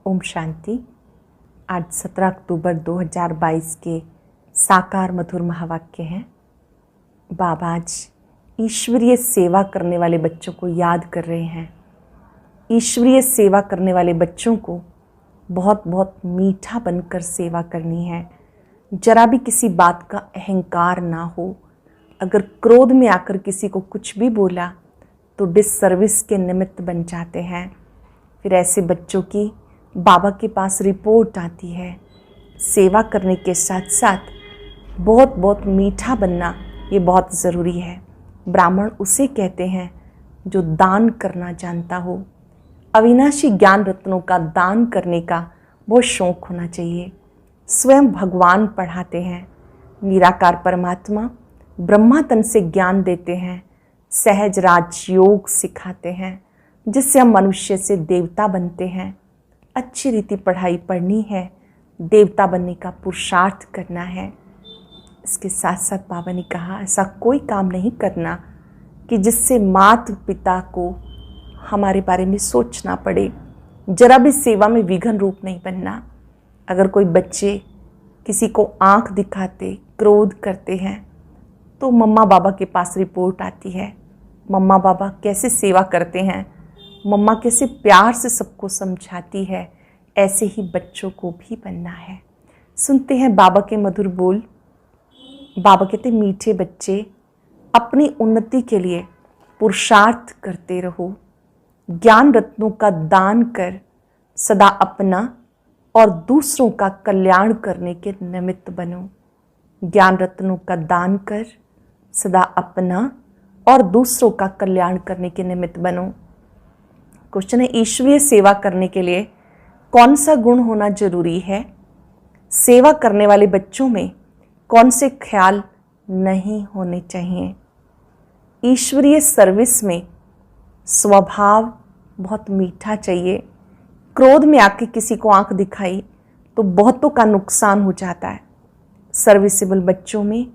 ओम शांति। आज 17 अक्टूबर 2022 के साकार मधुर महावाक्य हैं। बाबा आज ईश्वरीय सेवा करने वाले बच्चों को याद कर रहे हैं। ईश्वरीय सेवा करने वाले बच्चों को बहुत बहुत मीठा बनकर सेवा करनी है। जरा भी किसी बात का अहंकार ना हो। अगर क्रोध में आकर किसी को कुछ भी बोला तो डिससर्विस के निमित्त बन जाते हैं। फिर ऐसे बच्चों की बाबा के पास रिपोर्ट आती है। सेवा करने के साथ साथ बहुत बहुत मीठा बनना ये बहुत ज़रूरी है। ब्राह्मण उसे कहते हैं जो दान करना जानता हो। अविनाशी ज्ञान रत्नों का दान करने का बहुत शौक़ होना चाहिए। स्वयं भगवान पढ़ाते हैं। निराकार परमात्मा ब्रह्मा तन से ज्ञान देते हैं। सहज राजयोग सिखाते हैं जिससे हम मनुष्य से देवता बनते हैं। अच्छी रीति पढ़ाई पढ़नी है, देवता बनने का पुरुषार्थ करना है। इसके साथ साथ बाबा ने कहा ऐसा कोई काम नहीं करना कि जिससे माता पिता को हमारे बारे में सोचना पड़े। जरा भी सेवा में विघ्न रूप नहीं बनना। अगर कोई बच्चे किसी को आंख दिखाते क्रोध करते हैं तो मम्मा बाबा के पास रिपोर्ट आती है। मम्मा बाबा कैसे सेवा करते हैं, मम्मा कैसे प्यार से सबको समझाती है, ऐसे ही बच्चों को भी बनना है। सुनते हैं बाबा के मधुर बोल। बाबा कहते मीठे बच्चे अपनी उन्नति के लिए पुरुषार्थ करते रहो। ज्ञान रत्नों का दान कर सदा अपना और दूसरों का कल्याण करने के निमित्त बनो। ज्ञान रत्नों का दान कर सदा अपना और दूसरों का कल्याण करने के निमित्त बनो। क्वेश्चन है, ईश्वरीय सेवा करने के लिए कौन सा गुण होना जरूरी है? सेवा करने वाले बच्चों में कौन से ख्याल नहीं होने चाहिए? ईश्वरीय सर्विस में स्वभाव बहुत मीठा चाहिए। क्रोध में आके किसी को आंख दिखाई तो बहुतों का नुकसान हो जाता है। सर्विसेबल बच्चों में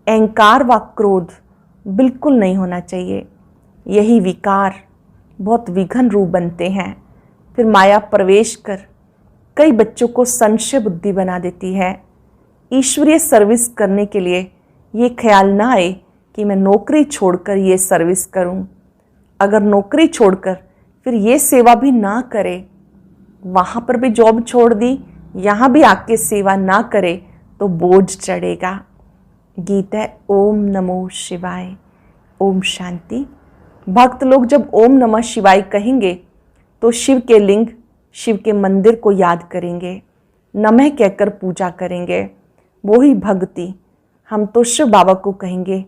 अहंकार व क्रोध बिल्कुल नहीं होना चाहिए। यही विकार बहुत विघ्न रूप बनते हैं। फिर माया प्रवेश कर कई बच्चों को संशय बुद्धि बना देती है। ईश्वरीय सर्विस करने के लिए ये ख्याल ना आए कि मैं नौकरी छोड़कर ये सर्विस करूं। अगर नौकरी छोड़कर फिर ये सेवा भी ना करे, वहाँ पर भी जॉब छोड़ दी, यहाँ भी आके सेवा ना करे तो बोझ चढ़ेगा। गीत है ओम नमो शिवाय। ओम शांति। भक्त लोग जब ओम नमः शिवाय कहेंगे तो शिव के लिंग, शिव के मंदिर को याद करेंगे, नमः कहकर पूजा करेंगे। वो ही भक्ति। हम तो शिव बाबा को कहेंगे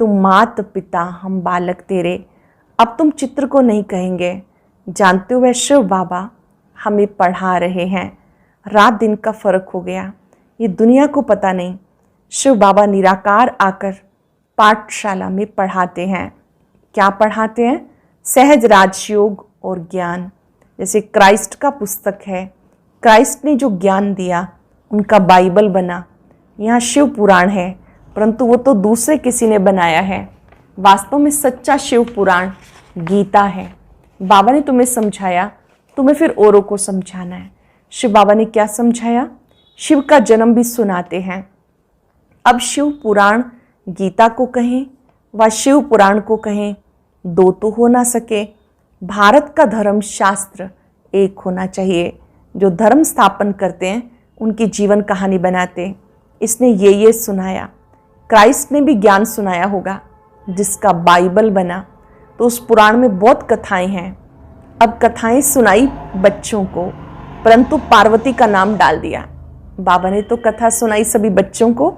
तुम मात पिता हम बालक तेरे। अब तुम चित्र को नहीं कहेंगे। जानते हो वह शिव बाबा हमें पढ़ा रहे हैं। रात दिन का फर्क हो गया, ये दुनिया को पता नहीं। शिव बाबा निराकार आकर पाठशाला में पढ़ाते हैं। क्या पढ़ाते हैं? सहज राजयोग और ज्ञान। जैसे क्राइस्ट का पुस्तक है, क्राइस्ट ने जो ज्ञान दिया उनका बाइबल बना। यहाँ शिव पुराण है परंतु वो तो दूसरे किसी ने बनाया है। वास्तव में सच्चा शिव पुराण गीता है। बाबा ने तुम्हें समझाया, तुम्हें फिर औरों को समझाना है। शिव बाबा ने क्या समझाया? शिव का जन्म भी सुनाते हैं। अब शिव पुराण गीता को कहें व शिव पुराण को कहें, दो तो हो ना सके। भारत का धर्म शास्त्र एक होना चाहिए। जो धर्म स्थापन करते हैं उनकी जीवन कहानी बनाते। इसने ये सुनाया। क्राइस्ट ने भी ज्ञान सुनाया होगा जिसका बाइबल बना। तो उस पुराण में बहुत कथाएं हैं। अब कथाएं सुनाई बच्चों को, परंतु पार्वती का नाम डाल दिया। बाबा ने तो कथा सुनाई सभी बच्चों को,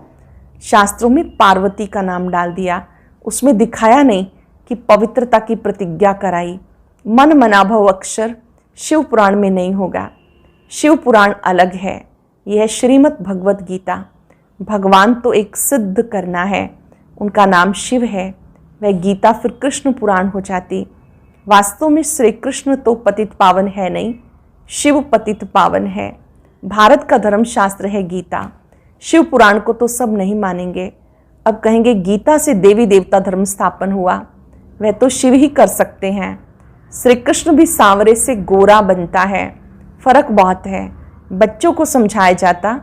शास्त्रों में पार्वती का नाम डाल दिया। उसमें दिखाया नहीं कि पवित्रता की प्रतिज्ञा कराई। मन मनाभव अक्षर शिव पुराण में नहीं होगा। शिव पुराण अलग है। यह है श्रीमद् भगवत गीता। भगवान तो एक सिद्ध करना है, उनका नाम शिव है। वह गीता फिर कृष्ण पुराण हो जाती। वास्तव में श्री कृष्ण तो पतित पावन है नहीं, शिव पतित पावन है। भारत का धर्म शास्त्र है गीता। शिव पुराण को तो सब नहीं मानेंगे। अब कहेंगे गीता से देवी देवता धर्म स्थापन हुआ। वह तो शिव ही कर सकते हैं। श्री कृष्ण भी सांवरे से गोरा बनता है, फ़र्क बहुत है। बच्चों को समझाया जाता,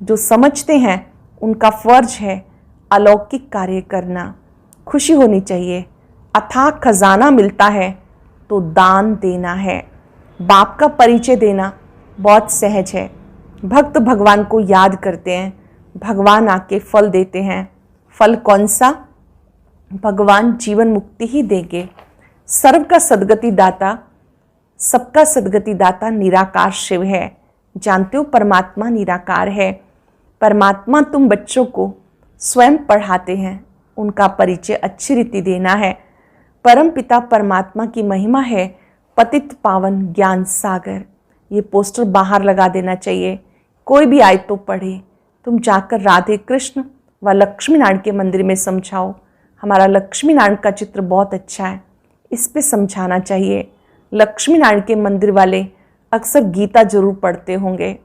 जो समझते हैं उनका फ़र्ज है अलौकिक कार्य करना। खुशी होनी चाहिए। अथाह खजाना मिलता है तो दान देना है। बाप का परिचय देना बहुत सहज है। भक्त भगवान को याद करते हैं, भगवान आके फल देते हैं। फल कौन सा? भगवान जीवन मुक्ति ही देंगे। सर्व का सद्गति दाता, सबका सद्गति दाता निराकार शिव है। जानते हो परमात्मा निराकार है। परमात्मा तुम बच्चों को स्वयं पढ़ाते हैं, उनका परिचय अच्छी रीति देना है। परम पिता परमात्मा की महिमा है पतित पावन ज्ञान सागर। ये पोस्टर बाहर लगा देना चाहिए। कोई भी आए तो पढ़े। तुम जाकर राधे कृष्ण व लक्ष्मी नारायण के मंदिर में समझाओ। हमारा लक्ष्मी नारायण का चित्र बहुत अच्छा है, इस पे समझाना चाहिए। लक्ष्मी नारायण के मंदिर वाले अक्सर गीता जरूर पढ़ते होंगे।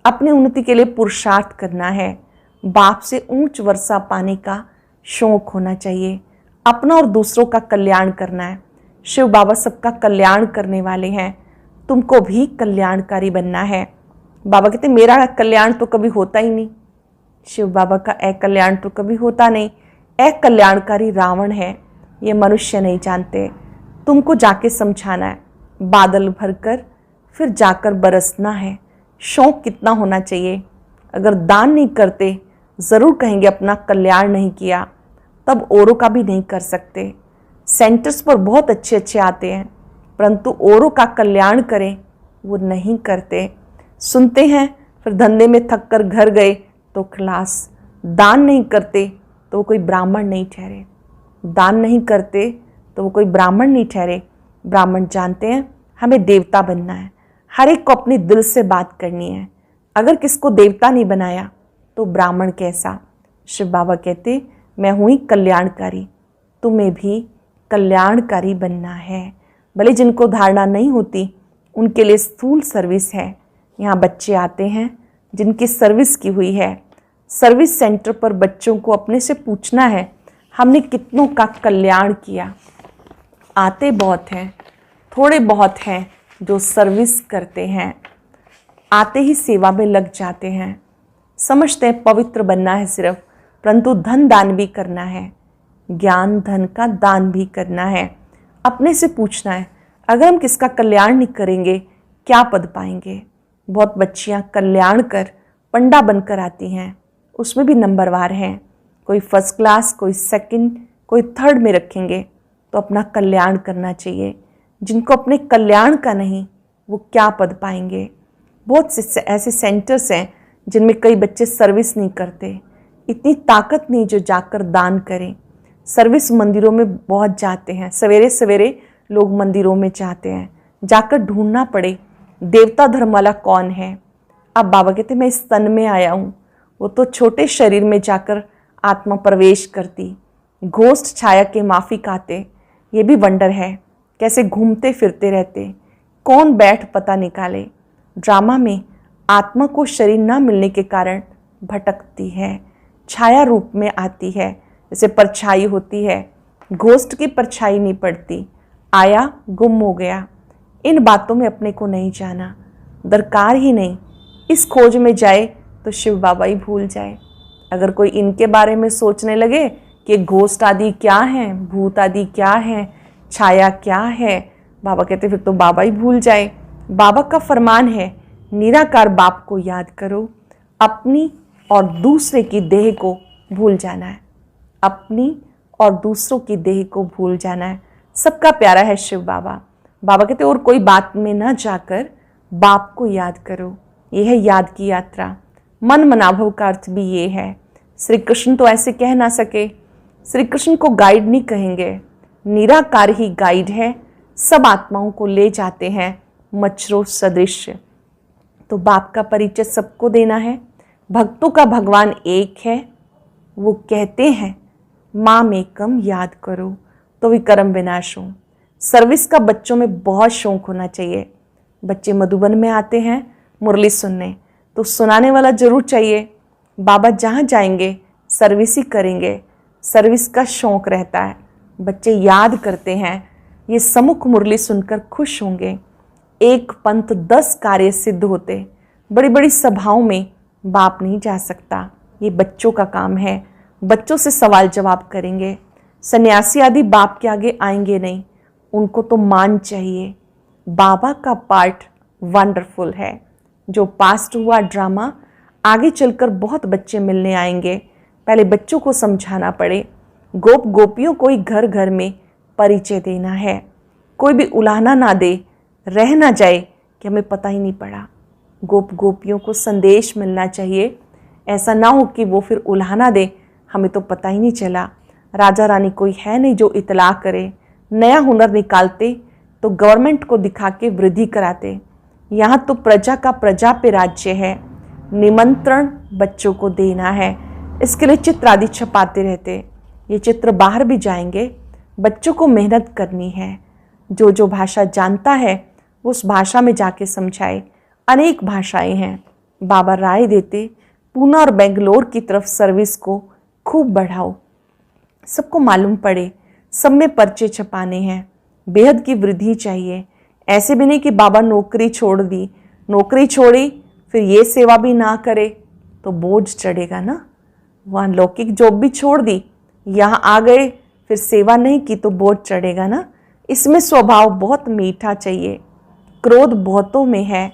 अपनी उन्नति के लिए पुरुषार्थ करना है। बाप से ऊंच वर्षा पाने का शौक होना चाहिए। अपना और दूसरों का कल्याण करना है। शिव बाबा सबका कल्याण करने वाले हैं। तुमको भी कल्याणकारी बनना है। बाबा कहते मेरा कल्याण तो कभी होता ही नहीं। शिव बाबा का अकल्याण तो कभी होता नहीं। अकल्याणकारी रावण है, ये मनुष्य नहीं जानते। तुमको जाके समझाना है। बादल भरकर फिर जाकर बरसना है। शौक कितना होना चाहिए। अगर दान नहीं करते ज़रूर कहेंगे अपना कल्याण नहीं किया, तब औरों का भी नहीं कर सकते। सेंटर्स पर बहुत अच्छे अच्छे आते हैं, परंतु औरों का कल्याण करें वो नहीं करते। सुनते हैं फिर धंधे में थक कर घर गए तो खलास। दान नहीं करते तो वो कोई ब्राह्मण नहीं ठहरे। दान नहीं करते तो वो कोई ब्राह्मण नहीं ठहरे। ब्राह्मण जानते हैं हमें देवता बनना है। हर एक को अपने दिल से बात करनी है। अगर किसको देवता नहीं बनाया तो ब्राह्मण कैसा। शिव बाबा कहते मैं हुई कल्याणकारी, तुम्हें भी कल्याणकारी बनना है। भले जिनको धारणा नहीं होती उनके लिए स्थूल सर्विस है। यहाँ बच्चे आते हैं जिनकी सर्विस की हुई है। सर्विस सेंटर पर बच्चों को अपने से पूछना है हमने कितनों का कल्याण किया। आते बहुत हैं, थोड़े बहुत हैं जो सर्विस करते हैं। आते ही सेवा में लग जाते हैं। समझते हैं पवित्र बनना है सिर्फ, परंतु धन दान भी करना है। ज्ञान धन का दान भी करना है। अपने से पूछना है अगर हम किसका कल्याण नहीं करेंगे क्या पद पाएंगे। बहुत बच्चियां कल्याण कर पंडा बनकर आती हैं, उसमें भी नंबरवार हैं। कोई फर्स्ट क्लास, कोई सेकंड, कोई थर्ड में रखेंगे तो अपना कल्याण करना चाहिए। जिनको अपने कल्याण का नहीं वो क्या पद पाएंगे। बहुत से ऐसे सेंटर्स हैं जिनमें कई बच्चे सर्विस नहीं करते। इतनी ताकत नहीं जो जाकर दान करें। सर्विस मंदिरों में बहुत जाते हैं। सवेरे सवेरे लोग मंदिरों में जाते हैं, जाकर ढूंढना पड़े देवता धर्म वाला कौन है। अब बाबा कहते मैं इस तन में आया हूँ। वो तो छोटे शरीर में जाकर आत्मा प्रवेश करती। घोस्ट छाया के माफिक आते, ये भी वंडर है। कैसे घूमते फिरते रहते, कौन बैठ पता निकाले। ड्रामा में आत्मा को शरीर न मिलने के कारण भटकती है, छाया रूप में आती है। जैसे परछाई होती है, घोस्ट की परछाई नहीं पड़ती। आया गुम हो गया। इन बातों में अपने को नहीं जाना, दरकार ही नहीं। इस खोज में जाए तो शिव बाबा ही भूल जाए। अगर कोई इनके बारे में सोचने लगे कि घोस्ट आदि क्या हैं, भूत आदि क्या हैं, छाया क्या है, बाबा कहते फिर तो बाबा ही भूल जाए। बाबा का फरमान है निराकार बाप को याद करो, अपनी और दूसरे की देह को भूल जाना है। अपनी और दूसरों की देह को भूल जाना है। सबका प्यारा है शिव बाबा। बाबा कहते और कोई बात में न जाकर बाप को याद करो। यह है याद की यात्रा। मन मनाभव का अर्थ भी ये है। श्री कृष्ण तो ऐसे कह ना सके। श्री कृष्ण को गाइड नहीं कहेंगे, निराकार ही गाइड है। सब आत्माओं को ले जाते हैं मच्छरों सदृश। तो बाप का परिचय सबको देना है। भक्तों का भगवान एक है। वो कहते हैं माम एकम याद करो तो विक्रम विनाश हो। सर्विस का बच्चों में बहुत शौक होना चाहिए। बच्चे मधुबन में आते हैं मुरली सुनने, तो सुनाने वाला जरूर चाहिए। बाबा जहाँ जाएंगे सर्विस ही करेंगे। सर्विस का शौक रहता है। बच्चे याद करते हैं, ये सम्मुख मुरली सुनकर खुश होंगे। एक पंथ 10 कार्य सिद्ध होते। बड़ी बड़ी सभाओं में बाप नहीं जा सकता, ये बच्चों का काम है। बच्चों से सवाल जवाब करेंगे। सन्यासी आदि बाप के आगे आएंगे नहीं, उनको तो मान चाहिए। बाबा का पार्ट वंडरफुल है। जो पास्ट हुआ ड्रामा, आगे चलकर बहुत बच्चे मिलने आएंगे। पहले बच्चों को समझाना पड़े। गोप गोपियों को ही घर घर में परिचय देना है। कोई भी उलाहना ना दे, रह ना जाए कि हमें पता ही नहीं पड़ा। गोप गोपियों को संदेश मिलना चाहिए। ऐसा ना हो कि वो फिर उलाहना दे, हमें तो पता ही नहीं चला। राजा रानी कोई है नहीं जो इतला करे। नया हुनर निकालते तो गवर्नमेंट को दिखा के वृद्धि कराते। यहाँ तो प्रजा का प्रजा पे राज्य है। निमंत्रण बच्चों को देना है। इसके लिए चित्र आदि छपाते रहते। ये चित्र बाहर भी जाएंगे। बच्चों को मेहनत करनी है। जो जो भाषा जानता है वो उस भाषा में जाके समझाए। अनेक भाषाएं हैं। बाबा राय देते, पूना और बेंगलोर की तरफ सर्विस को खूब बढ़ाओ। सबको मालूम पड़े, सब में पर्चे छपाने हैं। बेहद की वृद्धि चाहिए। ऐसे भी नहीं कि बाबा नौकरी छोड़ दी, नौकरी छोड़ी फिर ये सेवा भी ना करे तो बोझ चढ़ेगा ना। वहाँ लौकिक जॉब भी छोड़ दी, यहाँ आ गए फिर सेवा नहीं की तो बोझ चढ़ेगा ना। इसमें स्वभाव बहुत मीठा चाहिए। क्रोध बहुतों में है,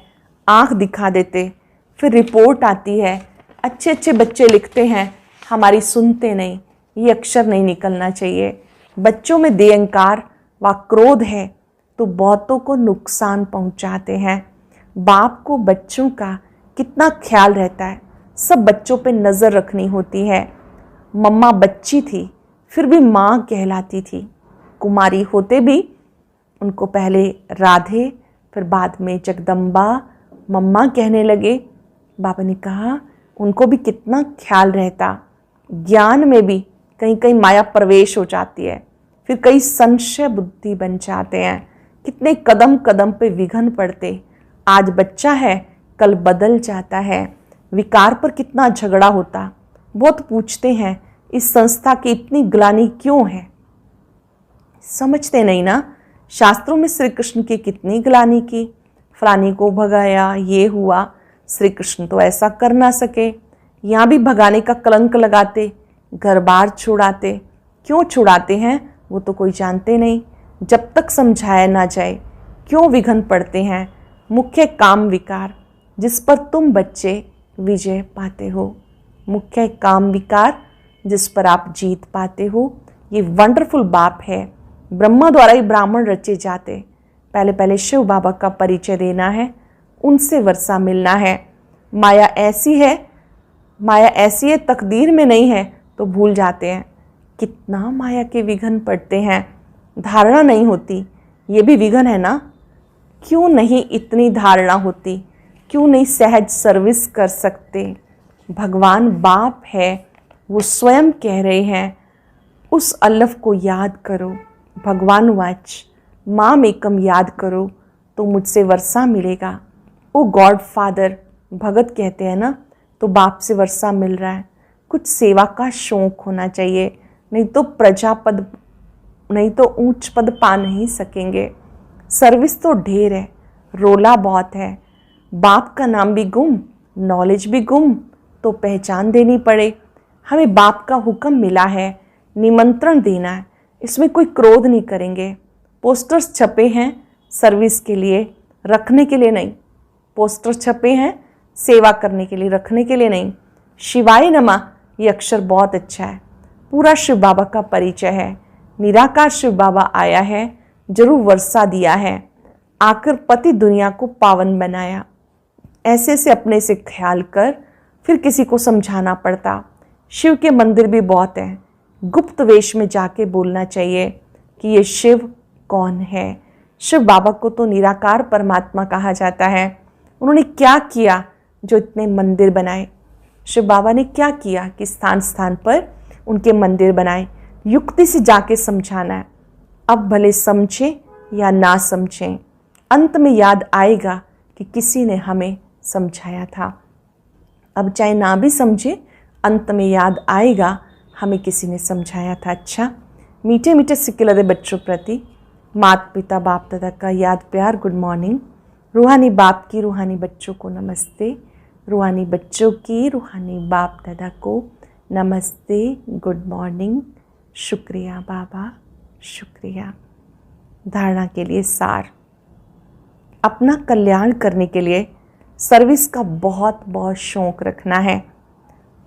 आंख दिखा देते, फिर रिपोर्ट आती है। अच्छे अच्छे बच्चे लिखते हैं, हमारी सुनते नहीं। ये अक्षर नहीं निकलना चाहिए। बच्चों में देहंकार व क्रोध है तो बहुतों को नुकसान पहुंचाते हैं। बाप को बच्चों का कितना ख्याल रहता है। सब बच्चों पे नज़र रखनी होती है। मम्मा बच्ची थी फिर भी माँ कहलाती थी। कुमारी होते भी उनको पहले राधे फिर बाद में जगदम्बा मम्मा कहने लगे। बाबा ने कहा उनको भी कितना ख्याल रहता। ज्ञान में भी कहीं कहीं माया प्रवेश हो जाती है, फिर कई संशय बुद्धि बन जाते हैं। कितने कदम कदम पे विघ्न पड़ते। आज बच्चा है कल बदल जाता है। विकार पर कितना झगड़ा होता। बहुत पूछते हैं इस संस्था की इतनी ग्लानि क्यों है। समझते नहीं ना। शास्त्रों में श्री कृष्ण की कितनी ग्लानि की, फलानी को भगाया, ये हुआ। श्री कृष्ण तो ऐसा कर ना सके। यहाँ भी भगाने का कलंक लगाते, घर बार छुड़ाते। क्यों छुड़ाते हैं वो तो कोई जानते नहीं। जब तक समझाया ना जाए क्यों विघ्न पड़ते हैं। मुख्य काम विकार जिस पर तुम बच्चे विजय पाते हो। मुख्य काम विकार जिस पर आप जीत पाते हो। ये वंडरफुल बाप है। ब्रह्मा द्वारा ही ब्राह्मण रचे जाते। पहले पहले शिव बाबा का परिचय देना है, उनसे वर्षा मिलना है। माया ऐसी है तकदीर में नहीं है तो भूल जाते हैं। कितना माया के विघ्न पड़ते हैं। धारणा नहीं होती, ये भी विघ्न है ना। क्यों नहीं इतनी धारणा होती, क्यों नहीं सहज सर्विस कर सकते। भगवान बाप है, वो स्वयं कह रहे हैं उस अल्लाह को याद करो। भगवान वाच माम एकम याद करो तो मुझसे वर्षा मिलेगा। ओ गॉड फादर भगत कहते हैं ना, तो बाप से वर्षा मिल रहा है। कुछ सेवा का शौक होना चाहिए, नहीं तो प्रजापद नहीं तो ऊंच पद पा नहीं सकेंगे। सर्विस तो ढेर है, रोला बहुत है। बाप का नाम भी गुम, नॉलेज भी गुम, तो पहचान देनी पड़े। हमें बाप का हुक्म मिला है, निमंत्रण देना है। इसमें कोई क्रोध नहीं करेंगे। पोस्टर्स छपे हैं सर्विस के लिए, रखने के लिए नहीं। पोस्टर छपे हैं सेवा करने के लिए, रखने के लिए नहीं। शिवाय नमः ये अक्षर बहुत अच्छा है। पूरा शिव बाबा का परिचय है। निराकार शिव बाबा आया है, जरूर वर्षा दिया है, आकर पति दुनिया को पावन बनाया। ऐसे से अपने से ख्याल कर फिर किसी को समझाना पड़ता। शिव के मंदिर भी बहुत हैं। गुप्त वेश में जाके बोलना चाहिए कि ये शिव कौन है। शिव बाबा को तो निराकार परमात्मा कहा जाता है। उन्होंने क्या किया जो इतने मंदिर बनाए। शिव बाबा ने क्या किया कि स्थान स्थान पर उनके मंदिर बनाए। युक्ति से जाके समझाना है। अब भले समझें या ना समझें, अंत में याद आएगा कि किसी ने हमें समझाया था। अब चाहे ना भी समझे, अंत में याद आएगा हमें किसी ने समझाया था। अच्छा, मीठे मीठे सिक्के लदे बच्चों प्रति माता पिता बाप दादा का याद प्यार गुड मॉर्निंग। रूहानी बाप की रूहानी बच्चों को नमस्ते, रूहानी बच्चों की रूहानी बाप दादा को नमस्ते, गुड मॉर्निंग, शुक्रिया बाबा, शुक्रिया। धारणा के लिए सार। अपना कल्याण करने के लिए सर्विस का बहुत बहुत शौक रखना है।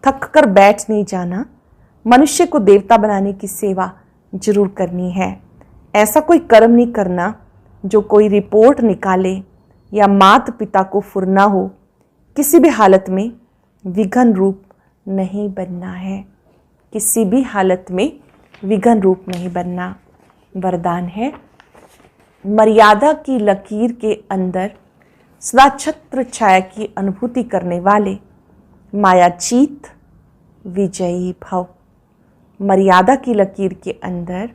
थक कर बैठ नहीं जाना। मनुष्य को देवता बनाने की सेवा जरूर करनी है। ऐसा कोई कर्म नहीं करना जो कोई रिपोर्ट निकाले या माता पिता को फुरना हो। किसी भी हालत में विघन रूप नहीं बनना है। किसी भी हालत में विघन रूप नहीं बनना। वरदान है, मर्यादा की लकीर के अंदर सदा छत्र छाया की अनुभूति करने वाले मायाचीत विजयी भव। मर्यादा की लकीर के अंदर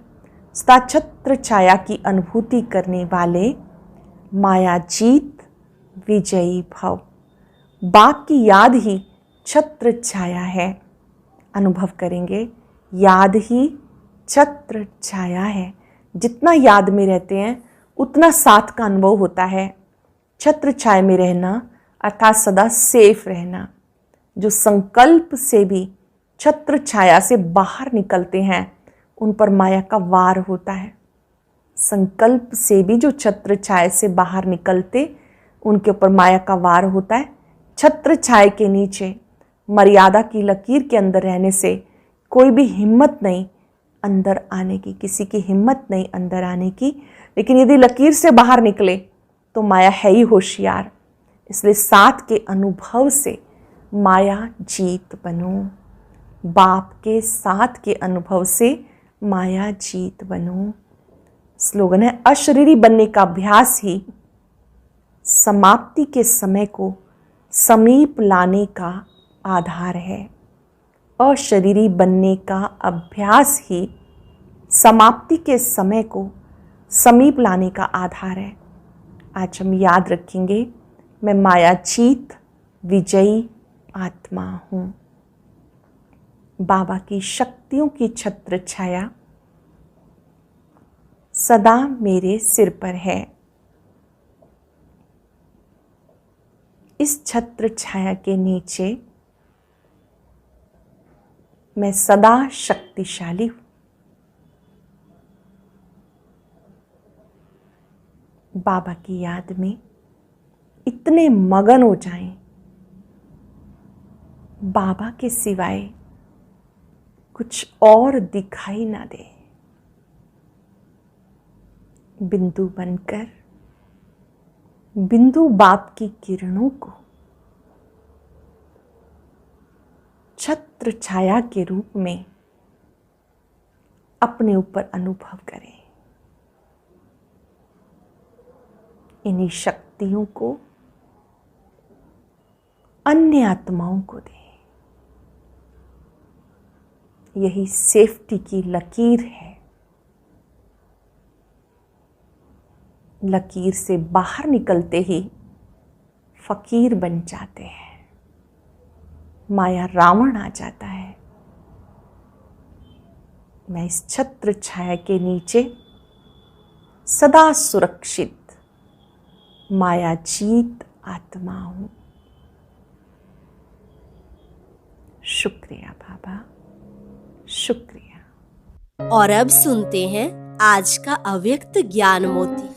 सदा छत्र छाया की अनुभूति करने वाले मायाजीत विजयी भव। बाप की याद ही छत्र छाया है। अनुभव करेंगे, याद ही छत्र छाया है। जितना याद में रहते हैं उतना साथ का अनुभव होता है। छत्र छाया में रहना अर्थात सदा सेफ रहना। जो संकल्प से भी छत्र छाया से बाहर निकलते हैं उन पर माया का वार होता है। संकल्प से भी जो छत्र छाया से बाहर निकलते उनके ऊपर माया का वार होता है। छत्र छाया के नीचे मर्यादा की लकीर के अंदर रहने से कोई भी हिम्मत नहीं अंदर आने की, किसी की हिम्मत नहीं अंदर आने की। लेकिन यदि लकीर से बाहर निकले तो माया है ही होशियार। इसलिए साथ के अनुभव से माया जीत बनो। बाप के साथ के अनुभव से माया जीत बनो। स्लोगन है, अशरीरी बनने का अभ्यास ही समाप्ति के समय को समीप लाने का आधार है। अशरीरी बनने का अभ्यास ही समाप्ति के समय को समीप लाने का आधार है। आज हम याद रखेंगे, मैं मायाजीत विजयी आत्मा हूँ। बाबा की शक्तियों की छत्र छाया सदा मेरे सिर पर है। इस छत्र छाया के नीचे मैं सदा शक्तिशाली हूँ। बाबा की याद में इतने मगन हो जाएं, बाबा के सिवाय कुछ और दिखाई ना दे। बिंदु बनकर बिंदु बाप की किरणों को छत्र छाया के रूप में अपने ऊपर अनुभव करें। इन्हीं शक्तियों को अन्य आत्माओं को दें। यही सेफ्टी की लकीर है। लकीर से बाहर निकलते ही फकीर बन जाते हैं। माया रावण आ जाता है। मैं इस छत्र छाया के नीचे सदा सुरक्षित मायाजीत आत्मा हूं। शुक्रिया बाबा, शुक्रिया। और अब सुनते हैं आज का अव्यक्त ज्ञान मोती।